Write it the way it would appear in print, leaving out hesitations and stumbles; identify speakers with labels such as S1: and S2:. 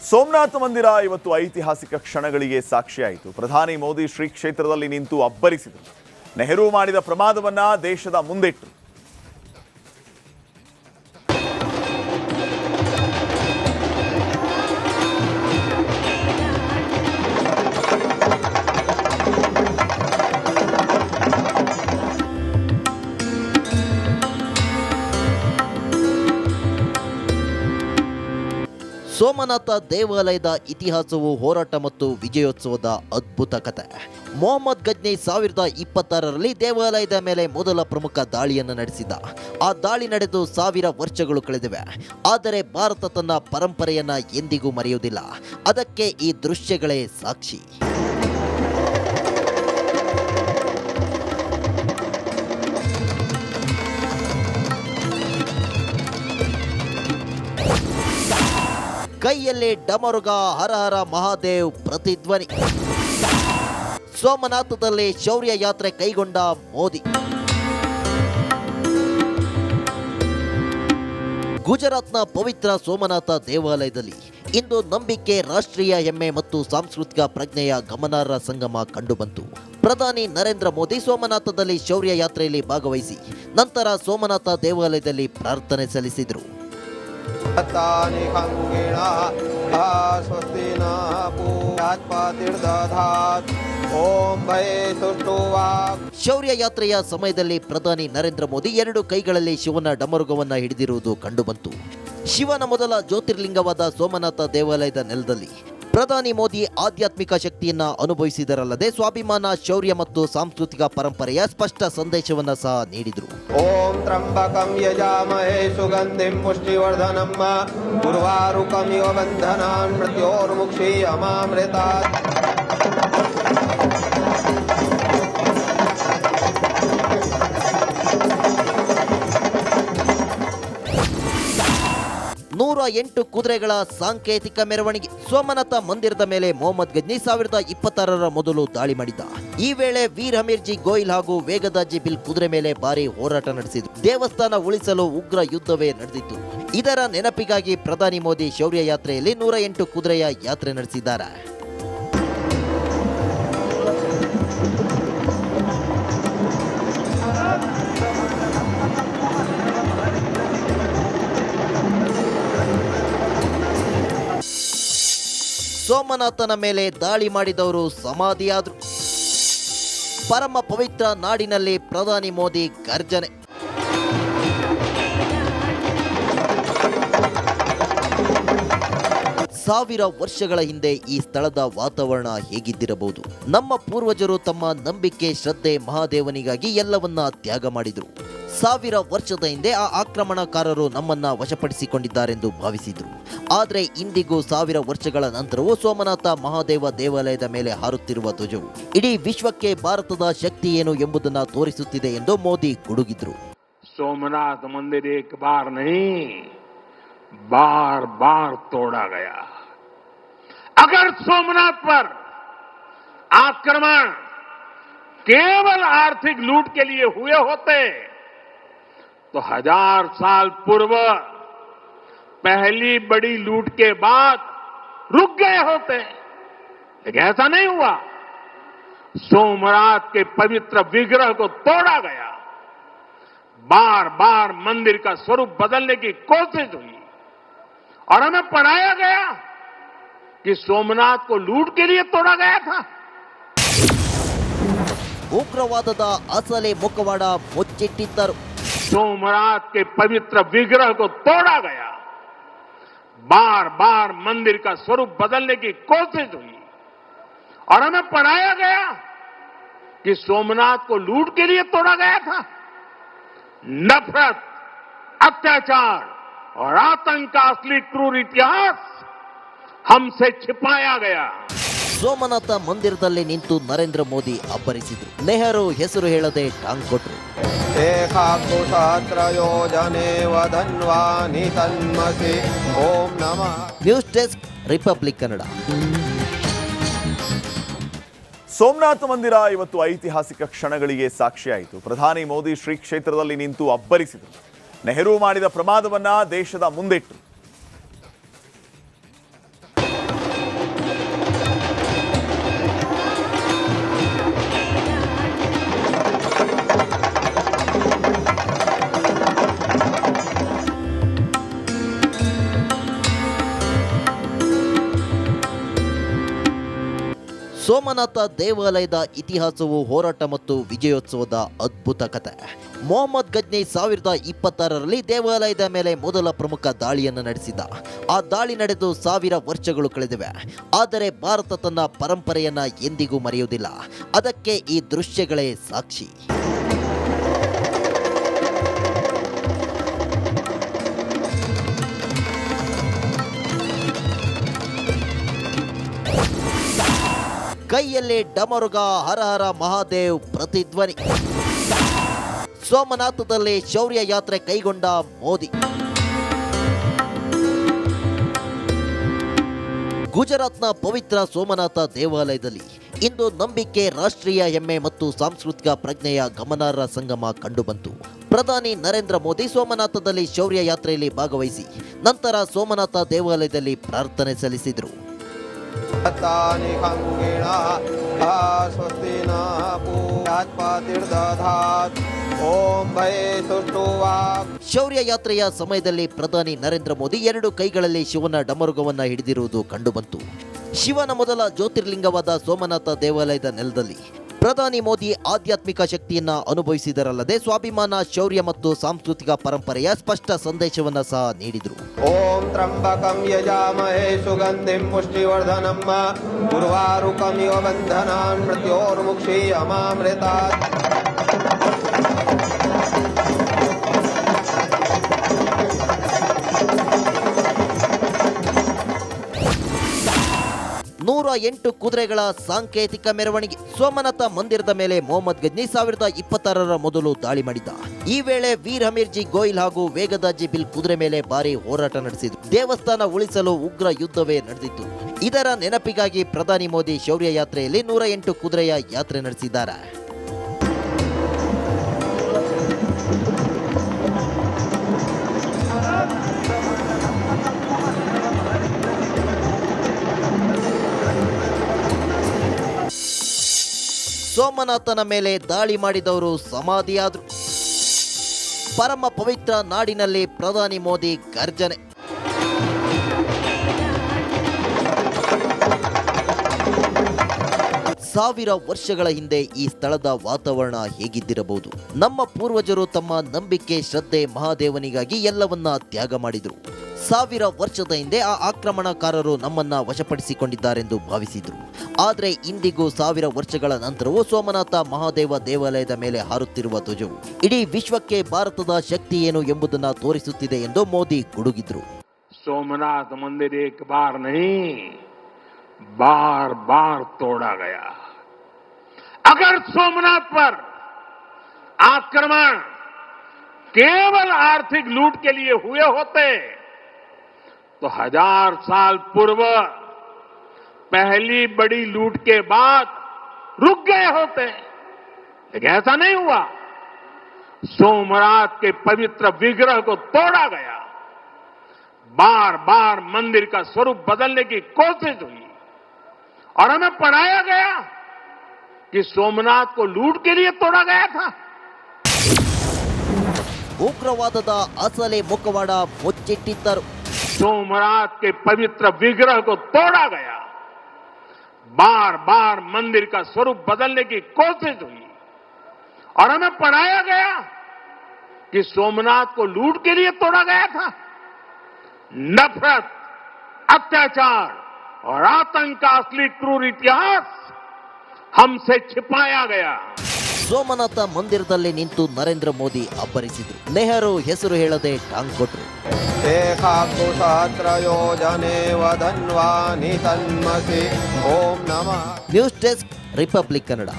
S1: ಸೋಮನಾಥ ಮಂದಿರ ಇವತ್ತು ಐತಿಹಾಸಿಕ ಕ್ಷಣಗಳಿಗೆ ಸಾಕ್ಷಿಯಾಯಿತು. ಪ್ರಧಾನಿ ಮೋದಿ ಶ್ರೀ ಕ್ಷೇತ್ರದಲ್ಲಿ ನಿಂತು ಅಬ್ಬರಿಸಿದರು. ನೆಹರು ಮಾಡಿದ ಪ್ರಮಾದವನ್ನ ದೇಶದ ಮುಂದಿಟ್ಟರು.
S2: ಸೋಮನಾಥ ದೇವಾಲಯದ ಇತಿಹಾಸವು ಹೋರಾಟ ಮತ್ತು ವಿಜಯೋತ್ಸವದ ಅದ್ಭುತ ಕಥೆ. ಮೊಹಮ್ಮದ್ ಗಜ್ನಿ 2026ರಲ್ಲಿ ದೇವಾಲಯದ ಮೇಲೆ ಮೊದಲ ಪ್ರಮುಖ ದಾಳಿಯನ್ನು ನಡೆಸಿದ. ಆ ದಾಳಿ ನಡೆದು 1000 ವರ್ಷಗಳು ಕಳೆದಿವೆ. ಆದರೆ ಭಾರತ ತನ್ನ ಪರಂಪರೆಯನ್ನ ಎಂದಿಗೂ ಮರೆಯುವುದಿಲ್ಲ. ಅದಕ್ಕೆ ಈ ದೃಶ್ಯಗಳೇ ಸಾಕ್ಷಿ. ಕೈಯಲ್ಲಿ ಡಮರುಗ, ಹರ ಹರ ಮಹಾದೇವ್ ಪ್ರತಿಧ್ವನಿ. ಸೋಮನಾಥದಲ್ಲಿ ಶೌರ್ಯ ಯಾತ್ರೆ ಕೈಗೊಂಡ ಮೋದಿ. ಗುಜರಾತ್ನ ಪವಿತ್ರ ಸೋಮನಾಥ ದೇವಾಲಯದಲ್ಲಿ ಇಂದು ನಂಬಿಕೆ, ರಾಷ್ಟ್ರೀಯ ಹೆಮ್ಮೆ ಮತ್ತು ಸಾಂಸ್ಕೃತಿಕ ಪ್ರಜ್ಞೆಯ ಗಮನಾರ್ಹ ಸಂಗಮ ಕಂಡುಬಂತು. ಪ್ರಧಾನಿ ನರೇಂದ್ರ ಮೋದಿ ಸೋಮನಾಥದಲ್ಲಿ ಶೌರ್ಯ ಯಾತ್ರೆಯಲ್ಲಿ ಭಾಗವಹಿಸಿ ನಂತರ ಸೋಮನಾಥ ದೇವಾಲಯದಲ್ಲಿ ಪ್ರಾರ್ಥನೆ ಸಲ್ಲಿಸಿದರು. ಶೌರ್ಯ ಯಾತ್ರೆಯ ಸಮಯದಲ್ಲಿ ಪ್ರಧಾನಿ ನರೇಂದ್ರ ಮೋದಿ 2 ಕೈಗಳಲ್ಲಿ ಶಿವನ ಡಮರುಗವನ್ನು ಹಿಡಿದಿರುವುದು ಕಂಡುಬಂತು. ಶಿವನ ಮೊದಲ ಜ್ಯೋತಿರ್ಲಿಂಗವಾದ ಸೋಮನಾಥ ದೇವಾಲಯದ ನೆಲದಲ್ಲಿ ಪ್ರಧಾನಿ ಮೋದಿ ಆಧ್ಯಾತ್ಮಿಕ ಶಕ್ತಿಯನ್ನ ಅನುಭವಿಸಿದರಲ್ಲದೆ ಸ್ವಾಭಿಮಾನ, ಶೌರ್ಯ ಮತ್ತು ಸಾಂಸ್ಕೃತಿಕ ಪರಂಪರೆಯ ಸ್ಪಷ್ಟ ಸಂದೇಶವನ್ನ ಸಹ ನೀಡಿದರು.
S3: ಓಂ ತ್ರಂಬಕಂ ಯಜಾಮಹೇ ಸುಗಂಧಿಂ ಪುಷ್ಟಿವರ್ಧನಂ ಉರ್ವಾರುಕಮಿವ ಬಂಧನಾನ್ ಮೃತ್ಯೋರ್ಮುಕ್ಷಿ ಅಮಾಮೃತಾತ್.
S2: ನೂರ 8 ಕುದುರೆಗಳ ಸಾಂಕೇತಿಕ ಮೆರವಣಿಗೆ. ಸೋಮನಾಥ ಮಂದಿರದ ಮೇಲೆ ಮೊಹಮ್ಮದ್ ಗಜ್ನಿ 2026ರ ಮೊದಲು ದಾಳಿ ಮಾಡಿದ್ದ. ಈ ವೇಳೆ ವೀರ್ ಹಮೀರ್ಜಿ ಗೋಯಿಲ್ ಹಾಗೂ ವೇಗದ ಜಿಬಿಲ್ ಕುದುರೆ ಮೇಲೆ ಭಾರಿ ಹೋರಾಟ ನಡೆಸಿದ್ರು. ದೇವಸ್ಥಾನ ಉಳಿಸಲು ಉಗ್ರ ಯುದ್ಧವೇ ನಡೆದಿತ್ತು. ಇದರ ನೆನಪಿಗಾಗಿ ಪ್ರಧಾನಿ ಮೋದಿ ಶೌರ್ಯ ಯಾತ್ರೆಯಲ್ಲಿ 108 ಕುದುರೆಯ ಯಾತ್ರೆ ನಡೆಸಿದ್ದಾರೆ. ಸೋಮನಾಥನ ಮೇಲೆ ದಾಳಿ ಮಾಡಿದವರು ಸಮಾಧಿಯಾದರು. ಪರಮ ಪವಿತ್ರ ನಾಡಿನಲ್ಲಿ ಪ್ರಧಾನಿ ಮೋದಿ ಗರ್ಜನೆ. ಸಾವಿರ ವರ್ಷಗಳ ಹಿಂದೆ ಈ ಸ್ಥಳದ ವಾತಾವರಣ ಹೇಗಿದ್ದಿರಬಹುದು? ನಮ್ಮ ಪೂರ್ವಜರು ತಮ್ಮ ನಂಬಿಕೆ, ಶ್ರದ್ಧೆ, ಮಹಾದೇವನಿಗಾಗಿ ಎಲ್ಲವನ್ನ ತ್ಯಾಗ ಮಾಡಿದರು. 1000 ವರ್ಷದ ಹಿಂದೆ ಆ ಆಕ್ರಮಣಕಾರರು ನಮ್ಮನ್ನ ವಶಪಡಿಸಿಕೊಂಡಿದ್ದಾರೆಂದು ಭಾವಿಸಿದ್ರು. ಆದರೆ ಇಂದಿಗೂ 1000 ವರ್ಷಗಳ ನಂತರವೂ ಸೋಮನಾಥ ಮಹಾದೇವ ದೇವಾಲಯದ ಮೇಲೆ ಹಾರುತ್ತಿರುವ ಧ್ವಜವು ಇಡೀ ವಿಶ್ವಕ್ಕೆ ಭಾರತದ ಶಕ್ತಿ ಏನು ಎಂಬುದನ್ನು ತೋರಿಸುತ್ತಿದೆ ಎಂದು ಮೋದಿ ಗುಡುಗಿದ್ರು.
S4: सोमनाथ मंदिर एक बार नहीं, बार बार तोड़ा गया. अगर सोमनाथ पर आक्रमण केवल आर्थिक लूट के लिए हुए होते तो 1000 साल पूर्व पहली बड़ी लूट के बाद रुक गए होते, लेकिन ऐसा नहीं हुआ. सोमनाथ के पवित्र विग्रह को तोड़ा गया. बार बार मंदिर का स्वरूप बदलने की कोशिश हुई और हमें पढ़ाया गया कि सोमनाथ को लूट के लिए तोड़ा गया था.
S2: ಉಗ್ರವಾದದ ಅಸಲಿ ಮುಖವಾಡ ಮುಚ್ಚಿಟ್ಟಿದ್ದರು.
S4: सोमनाथ के पवित्र विग्रह को तोड़ा गया. बार बार मंदिर का स्वरूप बदलने की कोशिश हुई और हमें पढ़ाया गया कि सोमनाथ को लूट के लिए तोड़ा गया था. नफरत, अत्याचार और आतंक का असली क्रूर इतिहास हमसे छिपाया गया.
S2: ಸೋಮನಾಥ ಮಂದಿರದಲ್ಲಿ ನಿಂತು ನರೇಂದ್ರ ಮೋದಿ ಅಬ್ಬರಿಸಿದ್ರು. ನೆಹರು ಹೆಸರು ಹೇಳದೆ ಟಾಂಗ್ ಕೊಟ್ರು.
S3: ಓಂ ನಮಃ.
S2: News desk, republic Kannada.
S1: Somnath ಮಂದಿರ ಇವತ್ತು ಐತಿಹಾಸಿಕ ಕ್ಷಣಗಳಿಗೆ ಸಾಕ್ಷಿಯಾಯಿತು. ಪ್ರಧಾನಿ ಮೋದಿ ಶ್ರೀ ಕ್ಷೇತ್ರದಲ್ಲಿ ನಿಂತು ಅಬ್ಬರಿಸಿದರು. ನೆಹರು ಮಾಡಿದ ಪ್ರಮಾದವನ್ನ ದೇಶದ ಮುಂದಿಟ್ಟರು.
S2: ಸೋಮನಾಥ ದೇವಾಲಯದ ಇತಿಹಾಸವು ಹೋರಾಟ ಮತ್ತು ವಿಜಯೋತ್ಸವದ ಅದ್ಭುತ ಕಥೆ. ಮೊಹಮ್ಮದ್ ಗಜ್ನಿ 1026ರಲ್ಲಿ ದೇವಾಲಯದ ಮೇಲೆ ಮೊದಲ ಪ್ರಮುಖ ದಾಳಿಯನ್ನು ನಡೆಸಿದ. ಆ ದಾಳಿ ನಡೆದು 1000 ವರ್ಷಗಳು ಕಳೆದಿವೆ. ಆದರೆ ಭಾರತ ತನ್ನ ಪರಂಪರೆಯನ್ನ ಎಂದಿಗೂ ಮರೆಯುವುದಿಲ್ಲ. ಅದಕ್ಕೆ ಈ ದೃಶ್ಯಗಳೇ ಸಾಕ್ಷಿ. ಕೈಯಲ್ಲಿ ಡಮರುಗ, ಹರ ಹರ ಮಹಾದೇವ್ ಪ್ರತಿಧ್ವನಿ. ಸೋಮನಾಥದಲ್ಲಿ ಶೌರ್ಯ ಯಾತ್ರೆ ಕೈಗೊಂಡ ಮೋದಿ. ಗುಜರಾತ್ನ ಪವಿತ್ರ ಸೋಮನಾಥ ದೇವಾಲಯದಲ್ಲಿ ಇಂದು ನಂಬಿಕೆ, ರಾಷ್ಟ್ರೀಯ ಹೆಮ್ಮೆ ಮತ್ತು ಸಾಂಸ್ಕೃತಿಕ ಪ್ರಜ್ಞೆಯ ಗಮನಾರ್ಹ ಸಂಗಮ ಕಂಡುಬಂತು. ಪ್ರಧಾನಿ ನರೇಂದ್ರ ಮೋದಿ ಸೋಮನಾಥದಲ್ಲಿ ಶೌರ್ಯ ಯಾತ್ರೆಯಲ್ಲಿ ಭಾಗವಹಿಸಿ ನಂತರ ಸೋಮನಾಥ ದೇವಾಲಯದಲ್ಲಿ ಪ್ರಾರ್ಥನೆ ಸಲ್ಲಿಸಿದರು. ಶೌರ್ಯ ಯಾತ್ರೆಯ ಸಮಯದಲ್ಲಿ ಪ್ರಧಾನಿ ನರೇಂದ್ರ ಮೋದಿ 2 ಕೈಗಳಲ್ಲಿ ಶಿವನ ಡಮರುಗವನ್ನು ಹಿಡಿದಿರುವುದು ಕಂಡುಬಂತು. ಶಿವನ ಮೊದಲ ಜ್ಯೋತಿರ್ಲಿಂಗವಾದ ಸೋಮನಾಥ ದೇವಾಲಯದ ನೆಲದಲ್ಲಿ ಪ್ರಧಾನಿ ಮೋದಿ ಆಧ್ಯಾತ್ಮಿಕ ಶಕ್ತಿಯನ್ನ ಅನುಭವಿಸಿದರಲ್ಲದೆ ಸ್ವಾಭಿಮಾನ, ಶೌರ್ಯ ಮತ್ತು ಸಾಂಸ್ಕೃತಿಕ ಪರಂಪರೆಯ ಸ್ಪಷ್ಟ ಸಂದೇಶವನ್ನ ಸಹ ನೀಡಿದರು.
S3: ಓಂ ತ್ರಂಬಕಂ ಯಜಾಮಹೇ ಸುಗಂಧಿಂ ಪುಷ್ಟಿವರ್ಧನಂ ಉರ್ವಾರುಕಮಿವ ಬಂಧನಾನ್ ಮೃತ್ಯೋರ್ಮುಕ್ಷೀಯಮಾಮೃತಾತ್.
S2: ನೂರ 8 ಕುದುರೆಗಳ ಸಾಂಕೇತಿಕ ಮೆರವಣಿಗೆ. ಸೋಮನಾಥ ಮಂದಿರದ ಮೇಲೆ ಮೊಹಮ್ಮದ್ ಗಜ್ನಿ 1026ರ ಮೊದಲು ದಾಳಿ ಮಾಡಿದ್ದ. ಈ ವೇಳೆ ವೀರ್ ಹಮೀರ್ಜಿ ಗೋಯಿಲ್ ಹಾಗೂ ವೇಗದ ಜಿಬಿಲ್ ಕುದುರೆ ಮೇಲೆ ಭಾರಿ ಹೋರಾಟ ನಡೆಸಿದ್ರು. ದೇವಸ್ಥಾನ ಉಳಿಸಲು ಉಗ್ರ ಯುದ್ಧವೇ ನಡೆದಿತ್ತು. ಇದರ ನೆನಪಿಗಾಗಿ ಪ್ರಧಾನಿ ಮೋದಿ ಶೌರ್ಯ ಯಾತ್ರೆಯಲ್ಲಿ 108 ಕುದುರೆಯ ಯಾತ್ರೆ ನಡೆಸಿದ್ದಾರೆ. ಸೋಮನಾಥನ ಮೇಲೆ ದಾಳಿ ಮಾಡಿದವರು ಸಮಾಧಿಯಾದರು. ಪರಮ ಪವಿತ್ರ ನಾಡಿನಲ್ಲಿ ಪ್ರಧಾನಿ ಮೋದಿ ಗರ್ಜನೆ. ಸಾವಿರ ವರ್ಷಗಳ ಹಿಂದೆ ಈ ಸ್ಥಳದ ವಾತಾವರಣ ಹೇಗಿದ್ದಿರಬಹುದು? ನಮ್ಮ ಪೂರ್ವಜರು ತಮ್ಮ ನಂಬಿಕೆ, ಶ್ರದ್ಧೆ, ಮಹಾದೇವನಿಗಾಗಿ ಎಲ್ಲವನ್ನ ತ್ಯಾಗ ಮಾಡಿದರು. 1000 ವರ್ಷದ ಹಿಂದೆ ಆ ಆಕ್ರಮಣಕಾರರು ನಮ್ಮನ್ನ ವಶಪಡಿಸಿಕೊಂಡಿದ್ದಾರೆಂದು ಭಾವಿಸಿದ್ರು. ಆದರೆ ಇಂದಿಗೂ 1000 ವರ್ಷಗಳ ನಂತರವೂ ಸೋಮನಾಥ ಮಹಾದೇವ ದೇವಾಲಯದ ಮೇಲೆ ಹಾರುತ್ತಿರುವ ಧ್ವಜವು ಇಡೀ ವಿಶ್ವಕ್ಕೆ ಭಾರತದ ಶಕ್ತಿ ಏನು ಎಂಬುದನ್ನ ತೋರಿಸುತ್ತಿದೆ ಎಂದು ಮೋದಿ ಗುಡುಗಿದ್ರು.
S4: सोमनाथ मंदिर एक बार नहीं, बार बार तोड़ा गया. अगर सोमनाथ पर आक्रमण केवल आर्थिक लूट के लिए हुए होते तो 1000 साल पूर्व पहली बड़ी लूट के बाद रुक गए होते, लेकिन ऐसा नहीं हुआ. सोमनाथ के पवित्र विग्रह को तोड़ा गया. बार बार मंदिर का स्वरूप बदलने की कोशिश हुई और हमें पढ़ाया गया कि सोमनाथ को लूट के लिए तोड़ा गया था.
S2: ಉಗ್ರವಾದದ ಅಸಲಿ ಮುಖವಾಡ ಮುಚ್ಚಿಟ್ಟಿದ್ದರು.
S4: सोमनाथ के पवित्र विग्रह को तोड़ा गया. बार बार मंदिर का स्वरूप बदलने की कोशिश हुई और हमें पढ़ाया गया कि सोमनाथ को लूट के लिए तोड़ा गया था. नफरत, अत्याचार और आतंक का असली क्रूर इतिहास हमसे छिपाया गया.
S2: ಸೋಮನಾಥ ಮಂದಿರದಲ್ಲಿ ನಿಂತು ನರೇಂದ್ರ ಮೋದಿ ಅಬ್ಬರಿಸಿದ್ರು. ನೆಹರು ಹೆಸರು ಹೇಳದೆ ಟಾಂಗ್ ಕೊಟ್ರು.
S3: ಏಕಾಕುಶಾತ್ರಯೋಜನೆ ವದನ್ವಾನಿ ತನ್ಮಸಿ. ಓಂ ನಮಃ.
S2: News desk, republic Kannada.